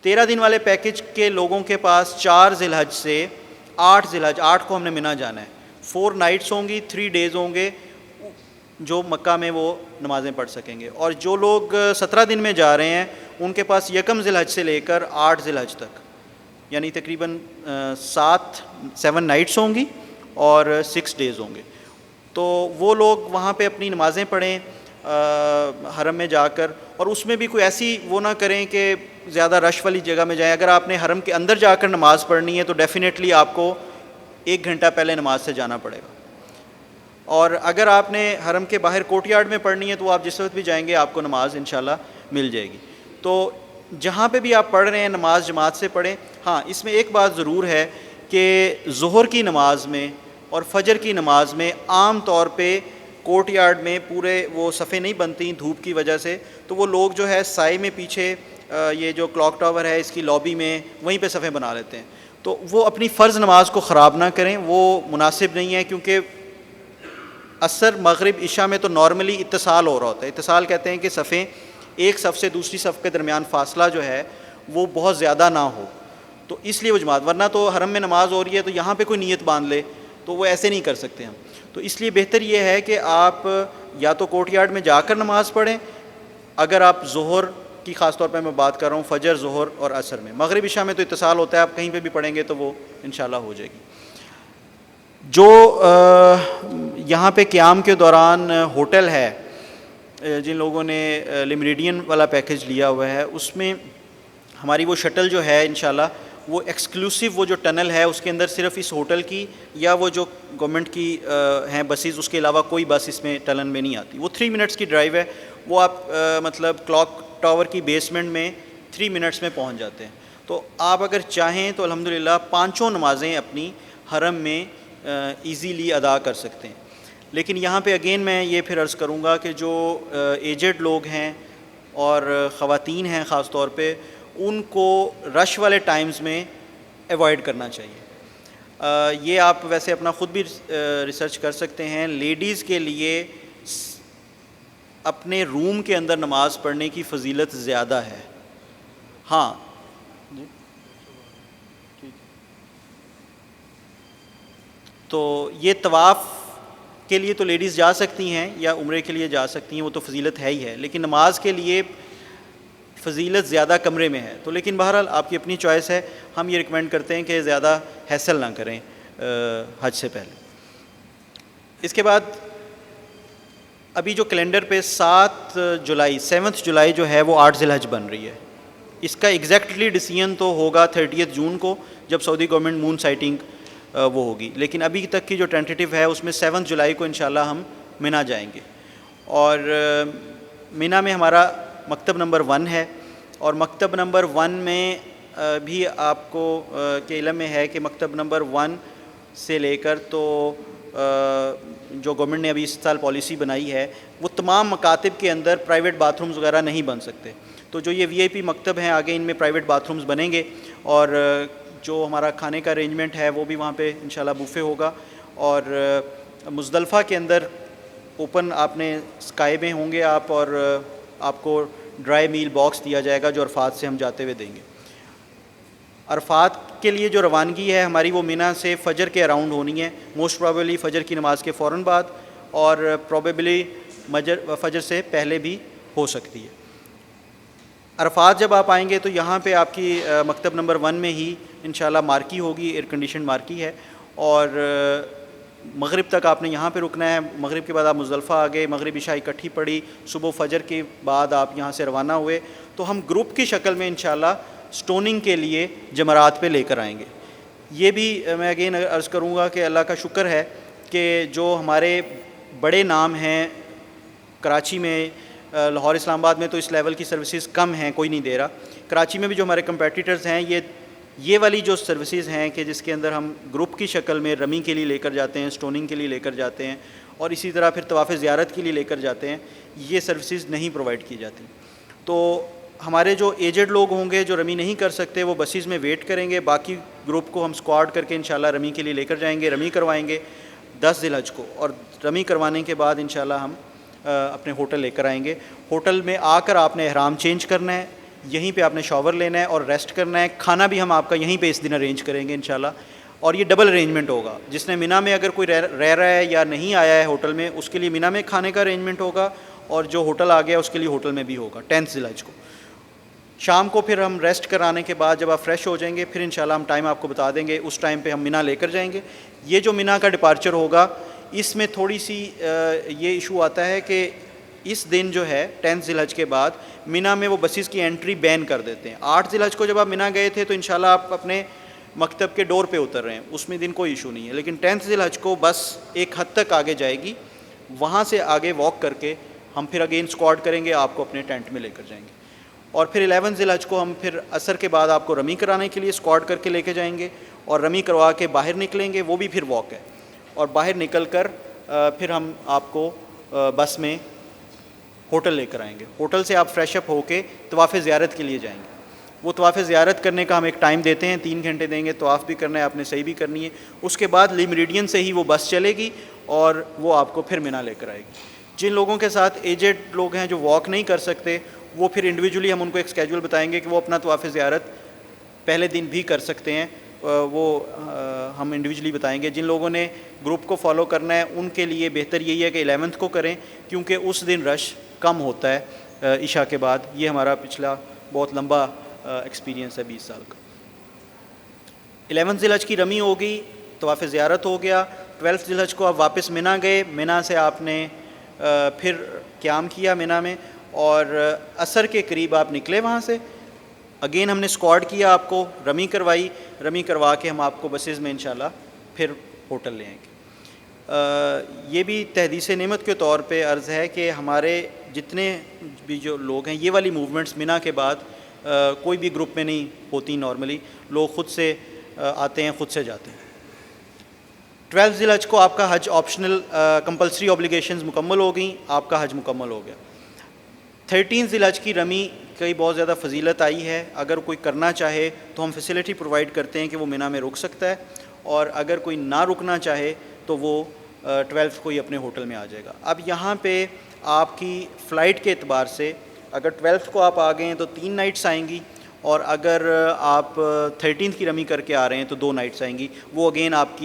13 दिन वाले पैकेज के लोगों के पास 4 ज़िलहज से 8 ज़िलहज, 8 को हमने मिना जाना है, 4 नाइट्स होंगी, 3 डेज़ होंगे जो मक्का में वो नमाज़ें पढ़ सकेंगे। और जो लोग 17 दिन में जा रहे हैं उनके पास यकम ज़िलहज से लेकर 8 ज़िलहज तक, यानी तकरीबन 7 नाइट्स होंगी और 6 डेज़ होंगे। तो वो लोग वहाँ पे अपनी नमाज़ें पढ़ें हरम में जाकर, और उसमें भी कोई ऐसी वो ना करें कि ज़्यादा रश वाली जगह में जाएं। अगर आपने हरम के अंदर जाकर नमाज़ पढ़नी है तो डेफ़िनेटली आपको 1 घंटा पहले नमाज से जाना पड़ेगा, और अगर आपने हरम के बाहर कोर्टयार्ड में पढ़नी है तो आप जिस वक्त भी जाएंगे आपको नमाज इंशाल्लाह मिल जाएगी। तो जहाँ पे भी आप पढ़ रहे हैं नमाज जमात से पढ़ें। हाँ, इसमें एक बात ज़रूर है कि ज़ोहर की नमाज में और फजर की नमाज में आम तौर पे कोर्टयार्ड में पूरे वो सफ़े नहीं बनती धूप की वजह से, तो वो लोग जो है साए में पीछे ये जो क्लॉक टावर है इसकी लॉबी में वहीं पे सफ़े बना लेते हैं। तो वो अपनी फ़र्ज़ नमाज को ख़राब ना करें, वो मुनासिब नहीं है, क्योंकि असर मगरिब इशा में तो नॉर्मली इत्तिसाल हो रहा होता है। इत्तिसाल कहते हैं कि सफ़े एक सफ़ से दूसरी सफ़ के दरमियान फ़ासला जो है वो बहुत ज़्यादा ना हो, तो इसलिए वो जमात, वरना तो हरम में नमाज हो रही है तो यहाँ पे कोई नीयत बांध ले तो वो ऐसे नहीं कर सकते हम। तो इसलिए बेहतर ये है कि आप या तो कोर्टयार्ड में जाकर नमाज़ पढ़ें, अगर आप ज़ोहर की ख़ास तौर पर मैं बात कर रहा हूँ, फजर ज़ोहर और असर में। मगरिब इशा में तो इत्तिसाल होता है, आप कहीं पे भी पढ़ेंगे तो वो इंशाल्लाह हो जाएगी। जो यहाँ पे क़याम के दौरान होटल है, जिन लोगों ने लिमरिडियन वाला पैकेज लिया हुआ है उसमें हमारी वो शटल जो है इंशाल्लाह वो एक्सक्लूसिव वो जो टनल है उसके अंदर सिर्फ इस होटल की या वो जो गवर्नमेंट की हैं बसेस, उसके अलावा कोई बस इसमें टनल में नहीं आती। वो 3 मिनट्स की ड्राइव है, वो आप मतलब क्लॉक टावर की बेसमेंट में 3 मिनट्स में पहुंच जाते हैं। तो आप अगर चाहें तो अल्हम्दुलिल्लाह 5 नमाज़ें अपनी हरम में ईज़ीली अदा कर सकते हैं। लेकिन यहाँ पे अगेन मैं ये फिर अर्ज़ करूँगा कि जो एजेड लोग हैं और ख़वातीन हैं ख़ास तौर पे, उनको रश वाले टाइम्स में अवॉइड करना चाहिए। ये आप वैसे अपना ख़ुद भी रिसर्च कर सकते हैं। लेडीज़ के लिए अपने रूम के अंदर नमाज़ पढ़ने की फ़जीलत ज़्यादा है। हाँ जी, तो ये तवाफ़ के लिए तो लेडीज़ जा सकती हैं या उम्रे के लिए जा सकती हैं, वो तो फ़जीलत है ही है, लेकिन नमाज के लिए फ़जीलत ज़्यादा कमरे में है। तो लेकिन बहरहाल आपकी अपनी चॉइस है। हम ये रिकमेंड करते हैं कि ज़्यादा हैसल ना करें हज से पहले। इसके बाद अभी जो कैलेंडर पे 7 जुलाई जो है वो 8 ज़िलहज बन रही है। इसका एग्जैक्टली डिसीजन तो होगा 30 जून को, जब सऊदी गवर्नमेंट मून साइटिंग वो होगी, लेकिन अभी तक की जो टेंटेटिव है उसमें 7 जुलाई को इंशाल्लाह हम मिना जाएंगे। और मिना में हमारा मकतब नंबर 1 है, और मकतब नंबर 1 में भी आपको के इल्म में है कि मकतब नंबर 1 से लेकर तो जो गवर्नमेंट ने अभी इस साल पॉलिसी बनाई है वो तमाम मकातिब के अंदर प्राइवेट बाथरूम्स वगैरह नहीं बन सकते। तो जो ये वीआईपी मकतब हैं आगे इनमें प्राइवेट बाथरूम्स बनेंगे, और जो हमारा खाने का अरेंजमेंट है वो भी वहाँ पे इंशाल्लाह बुफ़े होगा। और मुज़दलिफ़ा के अंदर ओपन आपने स्काई में होंगे आप, और आपको ड्राई मील बॉक्स दिया जाएगा जो अरफात से हम जाते हुए देंगे। अरफात के लिए जो रवानगी है हमारी वो मिना से फ़जर के अराउंड होनी है, मोस्ट प्रॉबेबली फ़जर की नमाज़ के फ़ौरन बाद, और प्रॉबेबली फ़जर से पहले भी हो सकती है। अरफात जब आप आएंगे तो यहाँ पे आपकी मकतब नंबर 1 में ही इंशाल्लाह मार्की होगी, एयर कंडीशन मार्की है, और मगरिब तक आपने यहाँ पे रुकना है। मगरिब के बाद आप मुज़दलिफ़ा आ गए, मगरिब इशा इकट्ठी पड़ी, सुबह फ़जर के बाद आप यहाँ से रवाना हुए, तो हम ग्रुप की शक्ल में इंशाल्लाह स्टोनिंग के लिए जमरात पे लेकर आएंगे। ये भी मैं अगेन अर्ज़ करूँगा कि अल्लाह का शुक्र है कि जो हमारे बड़े नाम हैं कराची में, लाहौर इस्लामाबाद में तो इस लेवल की सर्विसेज कम हैं, कोई नहीं दे रहा। कराची में भी जो हमारे कंपेटिटर्स हैं ये वाली जो सर्विसेज हैं कि जिसके अंदर हम ग्रुप की शक्ल में रमी के लिए लेकर जाते हैं, स्टोनिंग के लिए लेकर जाते हैं, और इसी तरह फिर तवाफ़ ज़ियारत के लिए लेकर जाते हैं, ये सर्विसेज नहीं प्रोवाइड की जाती। तो हमारे जो एजेड लोग होंगे जो रमी नहीं कर सकते वो बसेस में वेट करेंगे, बाकी ग्रुप को हम स्क्वाड करके इंशाल्लाह रमी के लिए लेकर जाएंगे, रमी करवाएंगे 10 ज़िलहज को, और रमी करवाने के बाद इंशाल्लाह हम अपने होटल लेकर आएंगे। होटल में आकर आपने एहराम चेंज करना है, یہیں پہ آپ نے شاور لینا ہے اور ریسٹ کرنا ہے. کھانا بھی ہم آپ کا یہیں پہ اس دن ارینج کریں گے انشاءاللہ. اور یہ ڈبل ارینجمنٹ ہوگا. جس نے مینا میں اگر کوئی رہ رہا ہے یا نہیں آیا ہے ہوٹل میں, اس کے لیے مینا میں کھانے کا ارینجمنٹ ہوگا, اور جو ہوٹل آ گیا اس کے لیے ہوٹل میں بھی ہوگا 10 ذی الحج کو. شام کو پھر ہم ریسٹ کرانے کے بعد جب آپ فریش ہو جائیں گے, پھر انشاءاللہ ہم ٹائم آپ کو بتا دیں گے, اس ٹائم پہ ہم مینا لے کر جائیں گے. یہ جو مینا کا ڈپارچر ہوگا, اس میں تھوڑی سی یہ ایشو آتا ہے کہ اس دن جو ہے 10 ذی الحج کے بعد مینا میں وہ بسیز کی انٹری بین کر دیتے ہیں. 8 ذی الحج کو جب آپ مینا گئے تھے تو انشاءاللہ آپ اپنے مکتب کے ڈور پہ اتر رہے ہیں, اس میں دن کوئی ایشو نہیں ہے. لیکن 10 ذی الحج کو بس ایک حد تک آگے جائے گی, وہاں سے آگے واک کر کے ہم پھر اگین اسکواڈ کریں گے, آپ کو اپنے ٹینٹ میں لے کر جائیں گے. اور پھر 11 ذی الحج کو ہم پھر عصر کے بعد آپ کو رمی کرانے کے لیے اسکواڈ کر کے لے کے جائیں گے, اور رمی کروا کے باہر نکلیں گے, وہ بھی پھر واک ہے. اور باہر نکل کر پھر ہم آپ کو بس میں ہوٹل لے کر آئیں گے. ہوٹل سے آپ فریش اپ ہو کے طواف زیارت کے لیے جائیں گے. وہ طواف زیارت کرنے کا ہم ایک ٹائم دیتے ہیں, 3 گھنٹے دیں گے. طواف بھی کرنا ہے آپ نے, صحیح بھی کرنی ہے. اس کے بعد لی میریڈین سے ہی وہ بس چلے گی اور وہ آپ کو پھر مینا لے کر آئے گی. جن لوگوں کے ساتھ ایجڈ لوگ ہیں جو واک نہیں کر سکتے, وہ پھر انڈیویجولی ہم ان کو ایک اسکیجول بتائیں گے کہ وہ اپنا طواف زیارت پہلے دن بھی کر سکتے ہیں. وہ ہم انڈیویجولی بتائیں گے. جن لوگوں نے گروپ کو فالو کرنا ہے ان کے لیے بہتر یہی ہے کہ 11 کو کریں, کیونکہ اس دن رش کم ہوتا ہے عشاء کے بعد. یہ ہمارا پچھلا بہت لمبا ایکسپیرینس ہے 20 سال کا. 11 ذی الحج کی رمی ہوگی, طواف زیارت ہو گیا. 12 ذی الحج کو آپ واپس مینا گئے, مینا سے آپ نے پھر قیام کیا مینا میں, اور عصر کے قریب آپ نکلے وہاں سے. اگین ہم نے اسکواڈ کیا, آپ کو رمی کروائی. رمی کروا کے ہم آپ کو بسیز میں انشاءاللہ پھر ہوٹل لے آئیں گے. یہ بھی تحدیث نعمت کے طور پہ عرض ہے کہ ہمارے جتنے بھی جو لوگ ہیں, یہ والی موومنٹس مینا کے بعد کوئی بھی گروپ میں نہیں ہوتی. نارملی لوگ خود سے آتے ہیں, خود سے جاتے ہیں. 12 ذی الحج کو آپ کا حج آپشنل کمپلسری اوبلیگیشنز مکمل ہو گئیں, آپ کا حج مکمل ہو گیا. 13 ذی الحج کی رمی کی بہت زیادہ فضیلت آئی ہے. اگر کوئی کرنا چاہے تو ہم فیسلٹی پرووائڈ کرتے ہیں کہ وہ مینا میں رک سکتا ہے, اور اگر کوئی نہ رکنا چاہے تو وہ 12 کو ہی اپنے ہوٹل میں آ جائے گا. اب یہاں پہ آپ کی فلائٹ کے اعتبار سے اگر 12 کو آپ آ گئے ہیں تو 3 نائٹس آئیں گی, اور اگر آپ 13 کی رمی کر کے آ رہے ہیں تو 2 نائٹس آئیں گی. وہ اگین آپ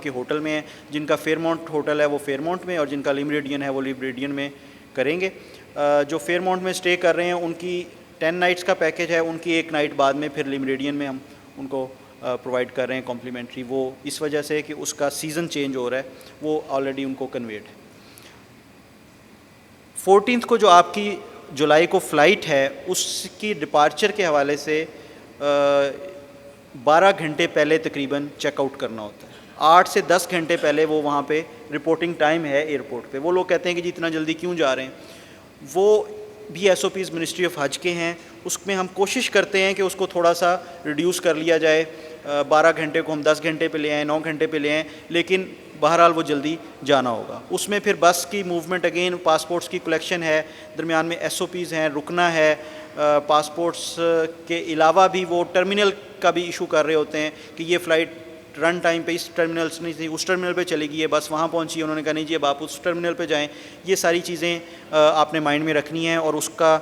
کے ہوٹل میں ہیں. جن کا فیئرمونٹ ہوٹل ہے وہ فیئرمونٹ میں, اور جن کا لی میریڈین ہے وہ لی میریڈین میں کریں گے. جو فیئرمونٹ میں اسٹے کر رہے ہیں ان کی 10 نائٹس کا پیکیج ہے, ان کی 1 نائٹ بعد میں پھر لی میریڈین میں ہم ان کو پرووائڈ کر رہے ہیں کمپلیمنٹری. وہ اس وجہ سے کہ اس کا سیزن چینج ہو رہا ہے, وہ آلریڈی ان کو کنویڈ ہے. 14 کو جو آپ کی جولائی کو فلائٹ ہے, اس کی ڈپارچر کے حوالے سے 12 گھنٹے پہلے تقریباً چیک آؤٹ کرنا ہوتا ہے. 8 سے 10 گھنٹے پہلے وہ وہاں پہ رپورٹنگ ٹائم ہے ایئرپورٹ پہ. وہ لوگ کہتے ہیں کہ جی اتنا جلدی کیوں جا رہے ہیں, وہ بھی S O Ps ministry of Hajj کے ہیں. اس میں ہم کوشش کرتے ہیں کہ اس کو تھوڑا سا ریڈیوس کر لیا جائے. 12 گھنٹے کو ہم 10 گھنٹے پہ لے آئیں, 9 گھنٹے پہ لے آئیں, لیکن بہرحال وہ جلدی جانا ہوگا. اس میں پھر بس کی موومنٹ, اگین پاسپورٹس کی کلیکشن ہے, درمیان میں ایس او پیز ہیں, رکنا ہے. پاسپورٹس کے علاوہ بھی وہ ٹرمینل کا بھی ایشو کر رہے ہوتے ہیں کہ یہ فلائٹ رن ٹائم پہ اس ٹرمینل سے نہیں تھی, اس ٹرمینل پہ چلی گئی ہے, بس وہاں پہنچی ہے. انہوں نے کہا نہیں جی اب آپ اس ٹرمینل پہ جائیں. یہ ساری چیزیں آپ نے مائنڈ میں رکھنی ہیں, اور اس کا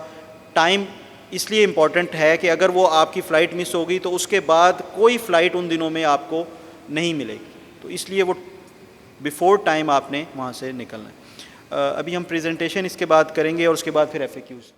ٹائم اس لیے امپورٹنٹ ہے کہ اگر وہ آپ کی فلائٹ مس ہوگی تو اس کے بعد کوئی فلائٹ ان دنوں میں آپ کو نہیں ملے گی. تو اس لیے وہ بیفور ٹائم آپ نے وہاں سے نکلنا ہے. ابھی ہم پریزنٹیشن اس کے بعد کریں گے, اور اس کے بعد پھر ایف اے کیوز.